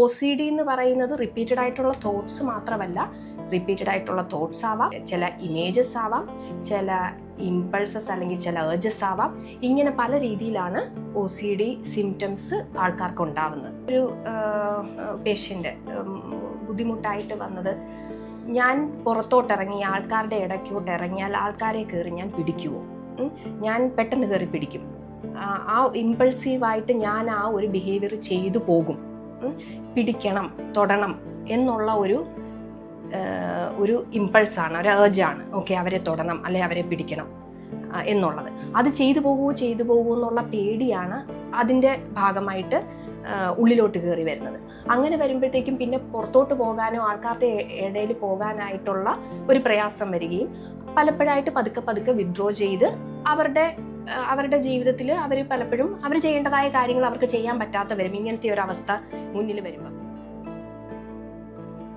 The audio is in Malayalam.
OCD എന്ന് പറയുന്നത് റിപ്പീറ്റഡ് ആയിട്ടുള്ള തോട്ട്സ് മാത്രമല്ല, റിപ്പീറ്റഡ് ആയിട്ടുള്ള തോട്ട്സ് ആവാം, ചില ഇമേജസ് ആവാം, ചില ഇമ്പൾസസ് അല്ലെങ്കിൽ ചില ഏർജസ് ആവാം. ഇങ്ങനെ പല രീതിയിലാണ് OCD സിംറ്റംസ് ആൾക്കാർക്ക് ഉണ്ടാവുന്നത്. ഒരു പേഷ്യൻ്റ് ബുദ്ധിമുട്ടായിട്ട് വന്നത്, ഞാൻ പുറത്തോട്ടിറങ്ങി ആൾക്കാരുടെ ഇടയ്ക്കോട്ട് ഇറങ്ങിയാൽ ആൾക്കാരെ കയറി ഞാൻ പിടിക്കുമോ, ഞാൻ പെട്ടെന്ന് കയറി പിടിക്കും, ആ ഇമ്പൾസീവായിട്ട് ഞാൻ ആ ഒരു ബിഹേവിയർ ചെയ്തു പോകും, പിടിക്കണം തൊടണം എന്നുള്ള ഒരു ഇമ്പൾസാണ്, ഒരു ഏർജാണ്. ഓക്കെ, അവരെ തൊടണം അല്ലെ അവരെ പിടിക്കണം എന്നുള്ളത്. അത് ചെയ്തു പോകുമോ എന്നുള്ള പേടിയാണ് അതിൻ്റെ ഭാഗമായിട്ട് ഉള്ളിലോട്ട് കയറി വരുന്നത്. അങ്ങനെ വരുമ്പോഴത്തേക്കും പിന്നെ പുറത്തോട്ട് പോകാനോ ആൾക്കാരുടെ ഇടയിൽ പോകാനായിട്ടുള്ള ഒരു പ്രയാസം വരികയും പലപ്പോഴായിട്ട് പതുക്കെ വിത്ഡ്രോ ചെയ്ത് അവരുടെ ജീവിതത്തിൽ അവർ പലപ്പോഴും അവർ ചെയ്യേണ്ടതായ കാര്യങ്ങൾ അവർക്ക് ചെയ്യാൻ പറ്റാത്ത വരും. ഇങ്ങനത്തെ ഒരു അവസ്ഥ മുന്നിൽ വരുമ്പോൾ